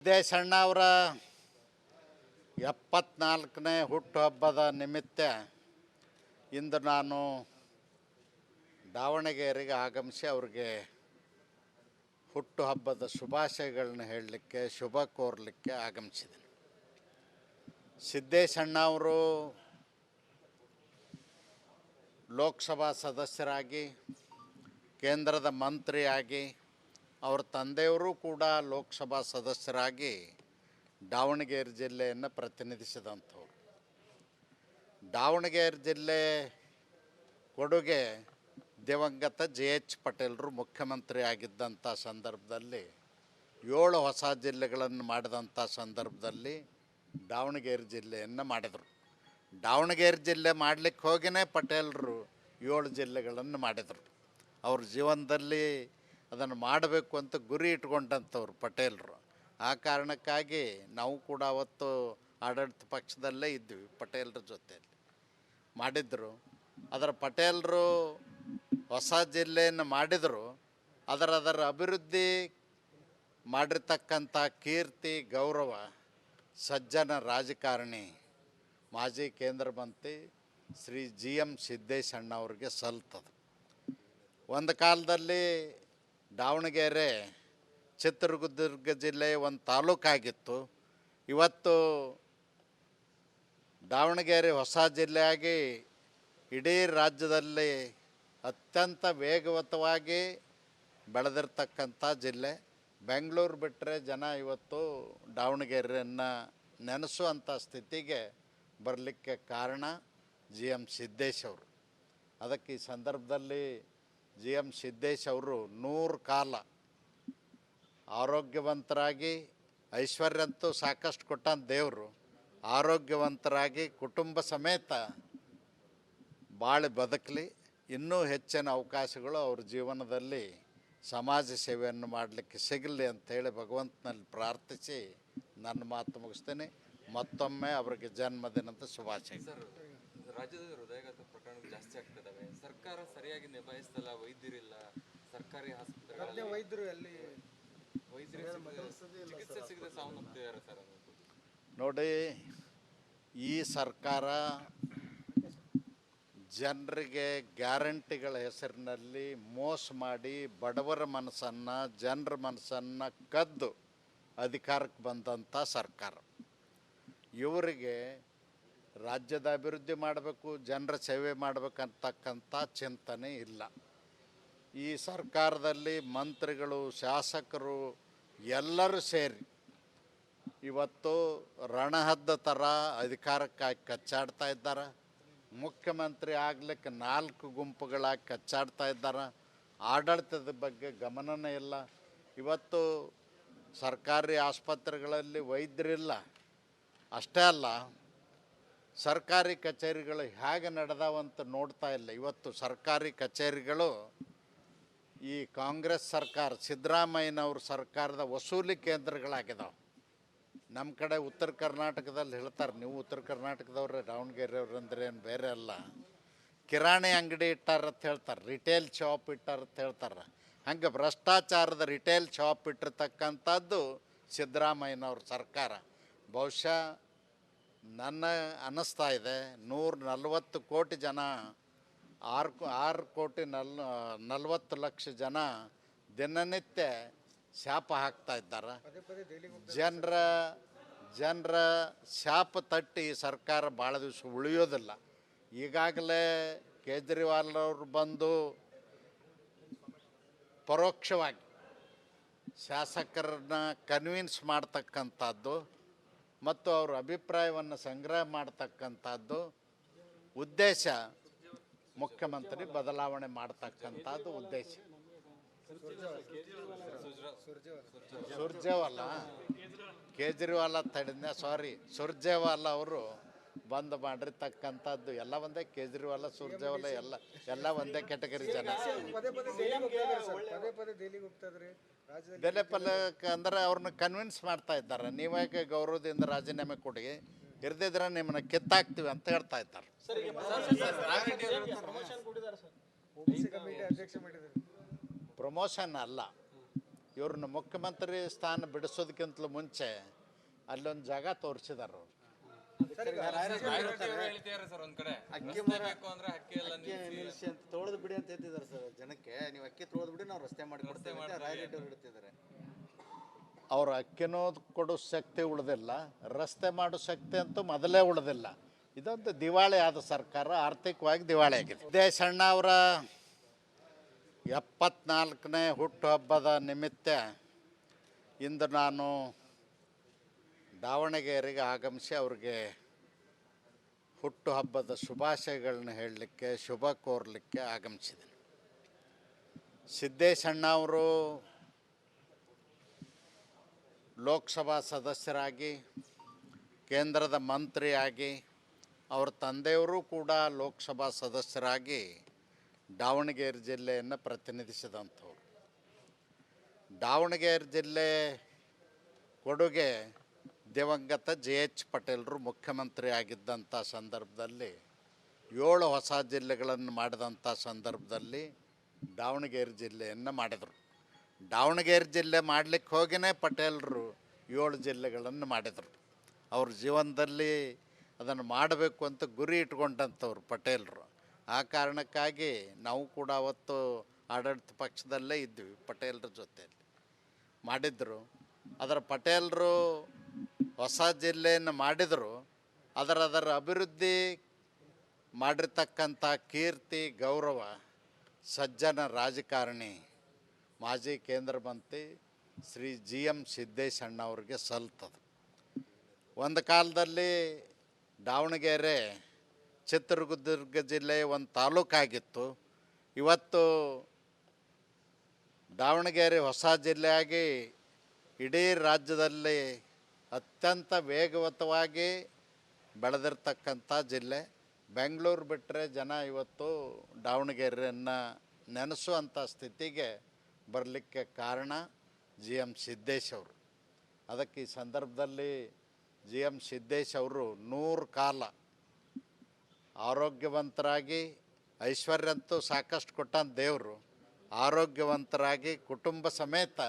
ಸಿದ್ದೇಶಣ್ಣ ಅವರ 74ನೇ ಹುಟ್ಟುಹಬ್ಬದ ನಿಮಿತ್ತ ಇಂದು ನಾನು ದಾವಣಗೆರೆಗೆ ಆಗಮಿಸಿ ಅವ್ರಿಗೆ ಹುಟ್ಟುಹಬ್ಬದ ಶುಭಾಶಯಗಳನ್ನ ಹೇಳಲಿಕ್ಕೆ ಶುಭ ಕೋರಲಿಕ್ಕೆ ಆಗಮಿಸಿದ್ದೀನಿ. ಸಿದ್ದೇಶಣ್ಣ ಅವರು ಲೋಕಸಭಾ ಸದಸ್ಯರಾಗಿ ಕೇಂದ್ರದ ಮಂತ್ರಿಯಾಗಿ ಅವ್ರ ತಂದೆಯವರು ಕೂಡ ಲೋಕಸಭಾ ಸದಸ್ಯರಾಗಿ ದಾವಣಗೆರೆ ಜಿಲ್ಲೆಯನ್ನು ಪ್ರತಿನಿಧಿಸಿದಂಥವ್ರು. ದಾವಣಗೆರೆ ಜಿಲ್ಲೆ ಕೊಡುಗೆ ದಿವಂಗತ JH ಪಟೇಲರು ಮುಖ್ಯಮಂತ್ರಿ ಆಗಿದ್ದಂಥ ಸಂದರ್ಭದಲ್ಲಿ 7 ಹೊಸ ಜಿಲ್ಲೆಗಳನ್ನು ಮಾಡಿದಂಥ ಸಂದರ್ಭದಲ್ಲಿ ದಾವಣಗೆರೆ ಜಿಲ್ಲೆಯನ್ನು ಮಾಡಿದರು. ದಾವಣಗೆರೆ ಜಿಲ್ಲೆ ಮಾಡಲಿಕ್ಕೆ ಹೋಗಿಯೇ ಪಟೇಲರು 7 ಜಿಲ್ಲೆಗಳನ್ನು ಮಾಡಿದರು. ಅವ್ರ ಜೀವನದಲ್ಲಿ ಅದನ್ನು ಮಾಡಬೇಕು ಅಂತ ಗುರಿ ಇಟ್ಕೊಂಡಂಥವ್ರು ಪಟೇಲರು. ಆ ಕಾರಣಕ್ಕಾಗಿ ನಾವು ಕೂಡ ಅವತ್ತು ಆಡಳಿತ ಪಕ್ಷದಲ್ಲೇ ಇದ್ವಿ, ಪಟೇಲರ ಜೊತೆಯಲ್ಲಿ ಮಾಡಿದರು. ಅದರ ಪಟೇಲರು ಹೊಸ ಜಿಲ್ಲೆಯನ್ನು ಮಾಡಿದರು. ಅದರ ಅಭಿವೃದ್ಧಿ ಮಾಡಿರ್ತಕ್ಕಂಥ ಕೀರ್ತಿ ಗೌರವ ಸಜ್ಜನ ರಾಜಕಾರಣಿ ಮಾಜಿ ಕೇಂದ್ರ ಮಂತ್ರಿ ಶ್ರೀ GM ಸಿದ್ದೇಶಣ್ಣ ಅವ್ರಿಗೆ ಸಲ್ತದೆ. ಒಂದು ಕಾಲದಲ್ಲಿ ದಾವಣಗೆರೆ ಚಿತ್ರದುರ್ಗ ಜಿಲ್ಲೆಯ ಒಂದು ತಾಲೂಕಾಗಿತ್ತು. ಇವತ್ತು ದಾವಣಗೆರೆ ಹೊಸ ಜಿಲ್ಲೆಯಾಗಿ ಇಡೀ ರಾಜ್ಯದಲ್ಲಿ ಅತ್ಯಂತ ವೇಗವತವಾಗಿ ಬೆಳೆದಿರ್ತಕ್ಕಂಥ ಜಿಲ್ಲೆ. ಬೆಂಗಳೂರು ಬಿಟ್ಟರೆ ಜನ ಇವತ್ತು ದಾವಣಗೆರೆಯನ್ನು ನೆನೆಸುವಂಥ ಸ್ಥಿತಿಗೆ ಬರಲಿಕ್ಕೆ ಕಾರಣ GM ಸಿದ್ದೇಶ್ ಅವರು. ಅದಕ್ಕೆ ಈ ಸಂದರ್ಭದಲ್ಲಿ GM ಸಿದ್ದೇಶ್ ಅವರು 100 ಕಾಲ ಆರೋಗ್ಯವಂತರಾಗಿ, ಐಶ್ವರ್ಯಂತೂ ಸಾಕಷ್ಟು ಕೊಟ್ಟಂತ ದೇವರು, ಆರೋಗ್ಯವಂತರಾಗಿ ಕುಟುಂಬ ಸಮೇತ ಬಾಳಿ ಬದುಕಲಿ. ಇನ್ನೂ ಹೆಚ್ಚಿನ ಅವಕಾಶಗಳು ಅವ್ರ ಜೀವನದಲ್ಲಿ ಸಮಾಜ ಸೇವೆಯನ್ನು ಮಾಡಲಿಕ್ಕೆ ಸಿಗಲಿ ಅಂಥೇಳಿ ಭಗವಂತನಲ್ಲಿ ಪ್ರಾರ್ಥಿಸಿ ನನ್ನ ಮಾತು ಮುಗಿಸ್ತೇನೆ. ಮತ್ತೊಮ್ಮೆ ಅವರಿಗೆ ಜನ್ಮದಿನದ ಶುಭಾಶಯಗಳು. ರಾಜ್ಯದ ಹೃದಯಾಘಾತ ಪ್ರಕರಣಗಳು ಜಾಸ್ತಿ ಆಗ್ತಿದ್ದಾವೆ. ಸರ್ಕಾರ ಸರಿಯಾಗಿ ನಿಭಾಯಿಸ್ತಲ್ಲ, ವೈದ್ಯರಿಲ್ಲ, ಸರ್ಕಾರಿ ಆಸ್ಪತ್ರೆಗಳಲ್ಲಿ ವೈದ್ಯರು ಚಿಕಿತ್ಸೆ ಸಿಗದೆ ಸಾವನ್ನಪ್ತಿದ್ದಾರೆ ಸರ್. ನೋಡಿ, ಈ ಸರ್ಕಾರ ಜನರಿಗೆ ಗ್ಯಾರಂಟಿಗಳ ಹೆಸರಿನಲ್ಲಿ ಮೋಸ ಮಾಡಿ ಬಡವರ ಮನಸ್ಸನ್ನು, ಜನರ ಮನಸ್ಸನ್ನು ಕದ್ದು ಅಧಿಕಾರಕ್ಕೆ ಬಂದಂಥ ಸರ್ಕಾರ. ಇವರಿಗೆ ರಾಜ್ಯದ ಅಭಿವೃದ್ಧಿ ಮಾಡಬೇಕು, ಜನರ ಸೇವೆ ಮಾಡಬೇಕಂತಕ್ಕಂಥ ಚಿಂತನೆ ಇಲ್ಲ. ಈ ಸರ್ಕಾರದಲ್ಲಿ ಮಂತ್ರಿಗಳು, ಶಾಸಕರು ಎಲ್ಲರೂ ಸೇರಿ ಇವತ್ತು ರಣಹದ್ದ ಥರ ಅಧಿಕಾರಕ್ಕಾಗಿ ಕಚ್ಚಾಡ್ತಾ ಇದ್ದಾರೆ. ಮುಖ್ಯಮಂತ್ರಿ ಆಗಲಿಕ್ಕೆ 4 ಗುಂಪುಗಳಾಗಿ ಕಚ್ಚಾಡ್ತಾ ಇದ್ದಾರೆ. ಆಡಳಿತದ ಬಗ್ಗೆ ಗಮನನೇ ಇಲ್ಲ. ಇವತ್ತು ಸರ್ಕಾರಿ ಆಸ್ಪತ್ರೆಗಳಲ್ಲಿ ವೈದ್ಯರಿಲ್ಲ. ಅಷ್ಟೇ ಅಲ್ಲ, ಸರ್ಕಾರಿ ಕಚೇರಿಗಳು ಹೇಗೆ ನಡೆದಾವಂತ ನೋಡ್ತಾ ಇಲ್ಲ. ಇವತ್ತು ಸರ್ಕಾರಿ ಕಚೇರಿಗಳು ಈ ಕಾಂಗ್ರೆಸ್ ಸರ್ಕಾರ, ಸಿದ್ದರಾಮಯ್ಯನವ್ರ ಸರ್ಕಾರದ ವಸೂಲಿ ಕೇಂದ್ರಗಳಾಗಿದ್ದಾವೆ. ನಮ್ಮ ಕಡೆ ಉತ್ತರ ಕರ್ನಾಟಕದಲ್ಲಿ ಹೇಳ್ತಾರೆ, ನೀವು ಉತ್ತರ ಕರ್ನಾಟಕದವ್ರೆ, ದಾವಣಗೆರೆಯವ್ರು ಅಂದರೆ ಏನು ಬೇರೆ ಅಲ್ಲ, ಕಿರಾಣಿ ಅಂಗಡಿ ಇಟ್ಟಾರತ್ ಹೇಳ್ತಾರೆ, ರಿಟೇಲ್ ಶಾಪ್ ಇಟ್ಟಾರತ್ ಹೇಳ್ತಾರೆ. ಹಂಗೆ ಭ್ರಷ್ಟಾಚಾರದ ರಿಟೇಲ್ ಶಾಪ್ ಇಟ್ಟಿರ್ತಕ್ಕಂಥದ್ದು ಸಿದ್ದರಾಮಯ್ಯನವ್ರ ಸರ್ಕಾರ. ಬಹುಶಃ ನನ್ನ ಅನ್ನಿಸ್ತಾ ಇದೆ 140 ಕೋಟಿ ಜನ, 6,40,00,000 ಜನ ದಿನನಿತ್ಯ ಶಾಪ ಹಾಕ್ತಾ ಇದ್ದಾರೆ. ಜನರ ಶಾಪ ತಟ್ಟಿ ಸರ್ಕಾರ ಭಾಳ ದಿವಸ ಉಳಿಯೋದಿಲ್ಲ. ಈಗಾಗಲೇ ಕೇಜ್ರಿವಾಲ್ ಅವರು ಬಂದು ಪರೋಕ್ಷವಾಗಿ ಶಾಸಕರನ್ನ ಕನ್ವಿನ್ಸ್ ಮಾಡ್ತಕ್ಕಂಥದ್ದು ಮತ್ತು ಅವ್ರ ಅಭಿಪ್ರಾಯವನ್ನು ಸಂಗ್ರಹ ಮಾಡ್ತಕ್ಕಂಥದ್ದು ಉದ್ದೇಶ. ಮುಖ್ಯಮಂತ್ರಿ ಬದಲಾವಣೆ ಮಾಡ್ತಕ್ಕಂಥದ್ದು ಉದ್ದೇಶ. ಸುರ್ಜೇವಾಲ, ಕೇಜ್ರಿವಾಲ ತಡಿದ್ನೆ, ಸುರ್ಜೇವಾಲ ಅವರು ಬಂದ್ ಮಾಡಿರ್ತಕ್ಕಂಥದ್ದು ಎಲ್ಲ ಒಂದೇ. ಕೇಜ್ರಿವಾಲ, ಸುರ್ಜೇವಾಲ ಎಲ್ಲ ಒಂದೇ ಕೆಟಗರಿ ಜನ. ಬೆಲೆ ಪಲಕ ಅಂದರೆ ಅವ್ರನ್ನ ಕನ್ವಿನ್ಸ್ ಮಾಡ್ತಾ ಇದ್ದಾರೆ. ನೀವಾಗೆ ಗೌರವದಿಂದ ರಾಜೀನಾಮೆ ಕೊಡಿ, ಇರ್ದಿದ್ರೆ ನಿಮ್ಮನ್ನ ಕಿತ್ತಾಕ್ತೀವಿ ಅಂತ ಹೇಳ್ತಾ ಇದ್ದಾರೆ. ಪ್ರಮೋಷನ್ ಅಲ್ಲ, ಇವ್ರನ್ನ ಮುಖ್ಯಮಂತ್ರಿ ಸ್ಥಾನ ಬಿಡಿಸೋದಕ್ಕಿಂತಲೂ ಮುಂಚೆ ಅಲ್ಲೊಂದು ಜಾಗ ತೋರಿಸಿದಾರೆ ಅವರು. ಹೇಳ್ತಿದ್ದಾರೆ ಸರ್ ಒಂದ್ ಕಡೆ ಅಕ್ಕಿ ಬೇಕು ಅಂದ್ರೆ ಅಕ್ಕಿ ಎಲ್ಲ ನಿಲ್ಲಿಸಿ ಅಂತ ತೊಳೆದು ಬಿಡಿ ಅಂತ ಹೇಳ್ತಿದ್ದಾರೆ ಸರ್ ಜನಕ್ಕೆ. ನೀವು ಅಕ್ಕಿ ತೊಳೆದು ಬಿಡಿ, ನಾವು ರಸ್ತೆ ಮಾಡಿ ಕೊಡ್ತೇವೆ ಅಂತ ರಾಯರೆಡ್ಡಿ ಅವರು ಹೇಳ್ತಿದ್ದಾರೆ. ಅವ್ರ ಅಕ್ಕಿನೂ ಕೊಡೋ ಶಕ್ತಿ ಉಳಿದಿಲ್ಲ, ರಸ್ತೆ ಮಾಡೋ ಶಕ್ತಿ ಅಂತೂ ಮೊದಲೇ ಉಳಿದಿಲ್ಲ. ಇದೊಂದು ದಿವಾಳಿ ಆದ ಸರ್ಕಾರ, ಆರ್ಥಿಕವಾಗಿ ದಿವಾಳಿ ಆಗಿದೆ. ಸಿದ್ದೇಶಣ್ಣ ಅವರ 74ನೇ ಹುಟ್ಟುಹಬ್ಬದ ನಿಮಿತ್ತ ಇಂದು ನಾನು ದಾವಣಗೆರೆಗೆ ಆಗಮಿಸಿ ಅವ್ರಿಗೆ ಹುಟ್ಟುಹಬ್ಬದ ಶುಭಾಶಯಗಳನ್ನ ಹೇಳಲಿಕ್ಕೆ, ಶುಭ ಕೋರಲಿಕ್ಕೆ ಆಗಮಿಸಿದ್ದೀನಿ. ಸಿದ್ದೇಶಣ್ಣ ಅವರು ಲೋಕಸಭಾ ಸದಸ್ಯರಾಗಿ, ಕೇಂದ್ರದ ಮಂತ್ರಿಯಾಗಿ, ಅವ್ರ ತಂದೆಯವರು ಕೂಡ ಲೋಕಸಭಾ ಸದಸ್ಯರಾಗಿ ದಾವಣಗೆರೆ ಜಿಲ್ಲೆಯನ್ನು ಪ್ರತಿನಿಧಿಸಿದಂಥವ್ರು. ದಾವಣಗೆರೆ ಜಿಲ್ಲೆ ಕೊಡುಗೆ ದಿವಂಗತ JH ಪಟೇಲರು ಮುಖ್ಯಮಂತ್ರಿ ಆಗಿದ್ದಂಥ ಸಂದರ್ಭದಲ್ಲಿ 7 ಹೊಸ ಜಿಲ್ಲೆಗಳನ್ನು ಮಾಡಿದಂಥ ಸಂದರ್ಭದಲ್ಲಿ ದಾವಣಗೆರೆ ಜಿಲ್ಲೆಯನ್ನು ಮಾಡಿದರು. ದಾವಣಗೆರೆ ಜಿಲ್ಲೆ ಮಾಡಲಿಕ್ಕೆ ಹೋಗಿಯೇ ಪಟೇಲರು 7 ಜಿಲ್ಲೆಗಳನ್ನು ಮಾಡಿದರು. ಅವ್ರ ಜೀವನದಲ್ಲಿ ಅದನ್ನು ಮಾಡಬೇಕು ಅಂತ ಗುರಿ ಇಟ್ಕೊಂಡಂಥವ್ರು ಪಟೇಲರು. ಆ ಕಾರಣಕ್ಕಾಗಿ ನಾವು ಕೂಡ ಅವತ್ತು ಆಡಳಿತ ಪಕ್ಷದಲ್ಲೇ ಇದ್ವಿ, ಪಟೇಲರ ಜೊತೆಯಲ್ಲಿ ಮಾಡಿದ್ರು. ಅದರ ಪಟೇಲರು ಹೊಸ ಜಿಲ್ಲೆಯನ್ನು ಮಾಡಿದರು. ಅದರ ಅಭಿವೃದ್ಧಿ ಮಾಡಿರ್ತಕ್ಕಂಥ ಕೀರ್ತಿ, ಗೌರವ ಸಜ್ಜನ ರಾಜಕಾರಣಿ ಮಾಜಿ ಕೇಂದ್ರ ಮಂತ್ರಿ ಶ್ರೀ GM ಸಿದ್ದೇಶಣ್ಣ ಅವ್ರಿಗೆ ಸಲ್ತದೆ. ಒಂದು ಕಾಲದಲ್ಲಿ ದಾವಣಗೆರೆ ಚಿತ್ರದುರ್ಗ ಜಿಲ್ಲೆ ಒಂದು ತಾಲೂಕಾಗಿತ್ತು. ಇವತ್ತು ದಾವಣಗೆರೆ ಹೊಸ ಜಿಲ್ಲೆಯಾಗಿ ಇಡೀ ರಾಜ್ಯದಲ್ಲಿ ಅತ್ಯಂತ ವೇಗವತವಾಗಿ ಬೆಳೆದಿರ್ತಕ್ಕಂಥ ಜಿಲ್ಲೆ. ಬೆಂಗಳೂರು ಬಿಟ್ಟರೆ ಜನ ಇವತ್ತು ದಾವಣಗೆರೆಯನ್ನು ನೆನೆಸುವಂಥ ಸ್ಥಿತಿಗೆ ಬರಲಿಕ್ಕೆ ಕಾರಣ GM ಸಿದ್ದೇಶ್ ಅವರು. ಅದಕ್ಕೆ ಈ ಸಂದರ್ಭದಲ್ಲಿ GM ಸಿದ್ದೇಶ್ ಅವರು 100 ಕಾಲ ಆರೋಗ್ಯವಂತರಾಗಿ, ಐಶ್ವರ್ಯಂತೂ ಸಾಕಷ್ಟು ಕೊಟ್ಟಂತ ದೇವರು, ಆರೋಗ್ಯವಂತರಾಗಿ ಕುಟುಂಬ ಸಮೇತ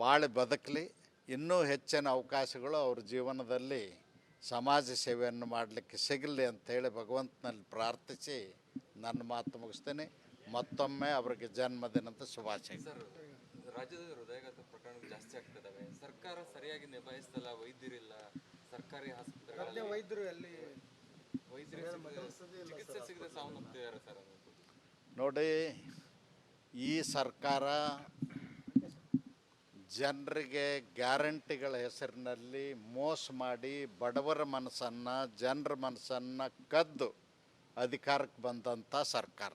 ಬಾಳಿ ಬದುಕಲಿ. ಇನ್ನೂ ಹೆಚ್ಚಿನ ಅವಕಾಶಗಳು ಅವ್ರ ಜೀವನದಲ್ಲಿ ಸಮಾಜ ಸೇವೆಯನ್ನು ಮಾಡಲಿಕ್ಕೆ ಸಿಗಲಿ ಅಂಥೇಳಿ ಭಗವಂತನಲ್ಲಿ ಪ್ರಾರ್ಥಿಸಿ ನನ್ನ ಮಾತು ಮುಗಿಸ್ತೇನೆ. ಮತ್ತೊಮ್ಮೆ ಅವರಿಗೆ ಜನ್ಮದಿನದ ಶುಭಾಶಯ. ಸರ್, ರಾಜ್ಯದಲ್ಲಿ ಹೃದಯಾಘಾತ ಪ್ರಕರಣಗಳು ಜಾಸ್ತಿ ಆಗ್ತಿದ್ದಾವೆ. ಸರ್ಕಾರ ಸರಿಯಾಗಿ ನಿಭಾಯಿಸ್ತಲ್ಲ, ವೈದ್ಯರಿಲ್ಲ, ಸರ್ಕಾರಿ ಆಸ್ಪತ್ರೆಗಳಲ್ಲಿ ವೈದ್ಯರು ಎಲ್ಲಿ ಚಿಕಿತ್ಸೆ ಸಿಗದೆ ಸಾವನ್ನಪ್ಪಿದ್ದಾರೆ ಸರ್. ನೋಡಿ, ಈ ಸರ್ಕಾರ ಜನರಿಗೆ ಗ್ಯಾರಂಟಿಗಳ ಹೆಸರಿನಲ್ಲಿ ಮೋಸ ಮಾಡಿ ಬಡವರ ಮನಸ್ಸನ್ನು, ಜನರ ಮನಸ್ಸನ್ನು ಕದ್ದು ಅಧಿಕಾರಕ್ಕೆ ಬಂದಂಥ ಸರ್ಕಾರ.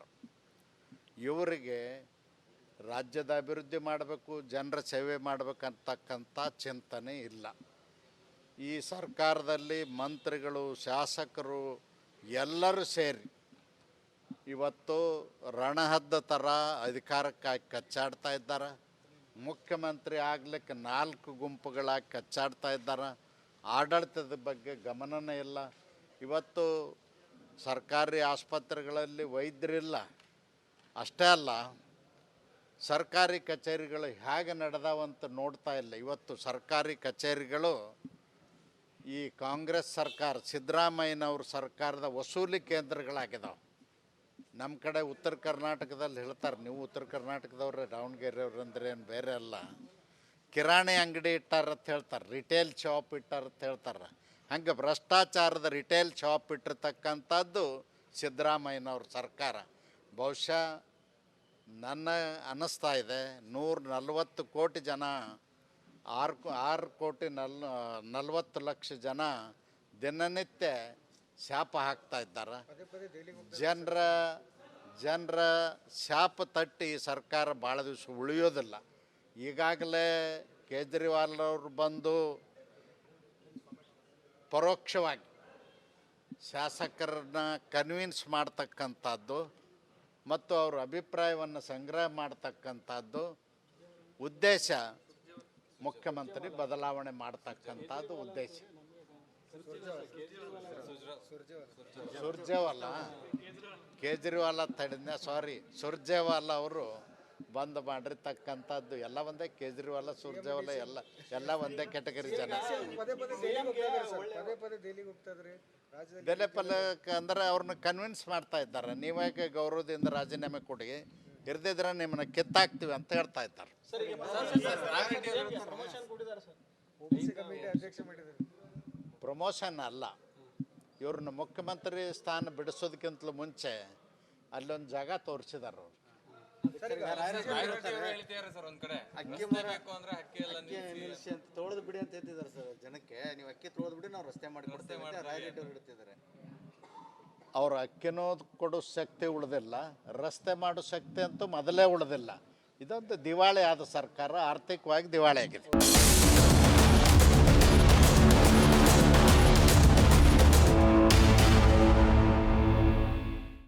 ಇವರಿಗೆ ರಾಜ್ಯದ ಅಭಿವೃದ್ಧಿ ಮಾಡಬೇಕು, ಜನರ ಸೇವೆ ಮಾಡಬೇಕಂತಕ್ಕಂಥ ಚಿಂತನೆ ಇಲ್ಲ. ಈ ಸರ್ಕಾರದಲ್ಲಿ ಮಂತ್ರಿಗಳು, ಶಾಸಕರು ಎಲ್ಲರೂ ಸೇರಿ ಇವತ್ತು ರಣಹದ್ದ ಥರ ಅಧಿಕಾರಕ್ಕಾಗಿ ಕಚ್ಚಾಡ್ತಾ ಇದ್ದಾರೆ. ಮುಖ್ಯಮಂತ್ರಿ ಆಗಲಿಕ್ಕೆ 4 ಗುಂಪುಗಳಾಗಿ ಕಚ್ಚಾಡ್ತಾ ಇದ್ದಾರೆ. ಆಡಳಿತದ ಬಗ್ಗೆ ಗಮನನೇ ಇಲ್ಲ. ಇವತ್ತು ಸರ್ಕಾರಿ ಆಸ್ಪತ್ರೆಗಳಲ್ಲಿ ವೈದ್ಯರಿಲ್ಲ. ಅಷ್ಟೇ ಅಲ್ಲ, ಸರ್ಕಾರಿ ಕಚೇರಿಗಳು ಹೇಗೆ ನಡೆದಾವಂತ ನೋಡ್ತಾ ಇಲ್ಲ. ಇವತ್ತು ಸರ್ಕಾರಿ ಕಚೇರಿಗಳು ಈ ಕಾಂಗ್ರೆಸ್ ಸರ್ಕಾರ, ಸಿದ್ದರಾಮಯ್ಯನವ್ರ ಸರ್ಕಾರದ ವಸೂಲಿ ಕೇಂದ್ರಗಳಾಗಿದ್ದಾವೆ. ನಮ್ಮ ಕಡೆ ಉತ್ತರ ಕರ್ನಾಟಕದಲ್ಲಿ ಹೇಳ್ತಾರೆ, ನೀವು ಉತ್ತರ ಕರ್ನಾಟಕದವ್ರೆ, ದಾವಣಗೆರೆಯವ್ರು ಅಂದರೆ ಏನು ಬೇರೆ ಅಲ್ಲ. ಕಿರಾಣಿ ಅಂಗಡಿ ಇಟ್ಟಾರತ್ ಹೇಳ್ತಾರೆ, ರಿಟೇಲ್ ಶಾಪ್ ಇಟ್ಟಾರತ್ ಹೇಳ್ತಾರೆ. ಹಂಗೆ ಭ್ರಷ್ಟಾಚಾರದ ರಿಟೇಲ್ ಶಾಪ್ ಇಟ್ಟಿರ್ತಕ್ಕಂಥದ್ದು ಸಿದ್ದರಾಮಯ್ಯನವ್ರ ಸರ್ಕಾರ. ಬಹುಶಃ ನನ್ನ ಅನ್ನಿಸ್ತಾ ಇದೆ 140 ಕೋಟಿ ಜನ, 6 ಕೋಟಿ 40 ಲಕ್ಷ ಜನ ದಿನನಿತ್ಯ ಶಾಪ ಹಾಕ್ತಾ ಇದ್ದಾರೆ. ಜನರ ಶಾಪ ತಟ್ಟಿ ಸರ್ಕಾರ ಭಾಳ ದಿವಸ ಉಳಿಯೋದಿಲ್ಲ. ಈಗಾಗಲೇ ಕೇಜ್ರಿವಾಲ್ ಅವರು ಬಂದು ಪರೋಕ್ಷವಾಗಿ ಶಾಸಕರನ್ನ ಕನ್ವಿನ್ಸ್ ಮಾಡ್ತಕ್ಕಂಥದ್ದು ಮತ್ತು ಅವ್ರ ಅಭಿಪ್ರಾಯವನ್ನು ಸಂಗ್ರಹ ಮಾಡ್ತಕ್ಕಂಥದ್ದು ಉದ್ದೇಶ. ಮುಖ್ಯಮಂತ್ರಿ ಬದಲಾವಣೆ ಮಾಡ್ತಕ್ಕಂಥದ್ದು ಉದ್ದೇಶ. ಸುರ್ಜೇವಾಲ ಕೇಜ್ರಿವಾಲ ತಡೆದ, ಸಾರಿ, ಸುರ್ಜೇವಾಲ ಅವರು ಬಂದ್ ಮಾಡಿರ್ತಕ್ಕಂಥದ್ದು ಎಲ್ಲ ಒಂದೇ. ಕೇಜ್ರಿವಾಲ, ಸುರ್ಜೇವಾಲ ಎಲ್ಲ ಒಂದೇ ಕೆಟಗರಿ ಜನ. ಪದೇ ಪದೇ ದೆಹಲಿಗೆ ಹೋಗ್ತಾ ಇದ್ದಾರೆ ಸರ್, ಪದೇ ಪದೇ ದೆಹಲಿಗೆ ಹೋಗ್ತಾ ಇದ್ದಾರೆ. ರಾಜ್ಯದಲ್ಲಿ ಬೆಲೆ ಪಲ್ಲಕ್ಕೆ ಅಂದ್ರೆ ಅವ್ರನ್ನ ಕನ್ವಿನ್ಸ್ ಮಾಡ್ತಾ ಇದ್ದಾರೆ. ನೀವಾಗೆ ಗೌರವದಿಂದ ರಾಜೀನಾಮೆ ಕೊಡಿ, ಇರ್ದಿದ್ರೆ ನಿಮ್ಮನ್ನ ಕಿತ್ತಾಕ್ತೀವಿ ಅಂತ ಹೇಳ್ತಾ ಇದ್ದಾರೆ. OBC ಕಮಿಟಿ ಅಧ್ಯಕ್ಷ ಮಾಡಿದ್ದಾರೆ. ಪ್ರಮೋಷನ್ ಅಲ್ಲ, ಇವ್ರನ್ನ ಮುಖ್ಯಮಂತ್ರಿ ಸ್ಥಾನ ಬಿಡಿಸೋದಕ್ಕಿಂತಲೂ ಮುಂಚೆ ಅಲ್ಲೊಂದು ಜಾಗ ತೋರಿಸಿದಾರೆ ಅವ್ರು. ಹೇಳ್ತಿದ್ದಾರೆ ಸರ್ ಒಂದ್ ಕಡೆ ರಸ್ತೆ ಬೇಕು ಅಂದ್ರೆ ಅಕ್ಕಿ ಎಲ್ಲ ನಿಲ್ಲಿಸಿ ಅಂತ ತೊಳೆದು ಬಿಡಿ ಅಂತ ಹೇಳ್ತಿದ್ದಾರೆ ಸರ್ ಜನಕ್ಕೆ. ನೀವು ಅಕ್ಕಿ ತೊಳೆದು ಬಿಡಿ, ನಾವು ರಸ್ತೆ ಮಾಡಿಕೊಡ್ತೇವೆ ಅಂತ ರಾಯರೆಡ್ಡಿ ಅವರು ಹೇಳ್ತಿದ್ದಾರೆ. ಅವ್ರ ಅಕ್ಕಿನೂ ಕೊಡೋ ಶಕ್ತಿ ಉಳಿದಿಲ್ಲ, ರಸ್ತೆ ಮಾಡೋ ಶಕ್ತಿ ಅಂತೂ ಮೊದಲೇ ಉಳಿದಿಲ್ಲ. ಇದೊಂದು ದಿವಾಳಿ ಆದ ಸರ್ಕಾರ, ಆರ್ಥಿಕವಾಗಿ ದಿವಾಳಿ ಆಗಿದೆ.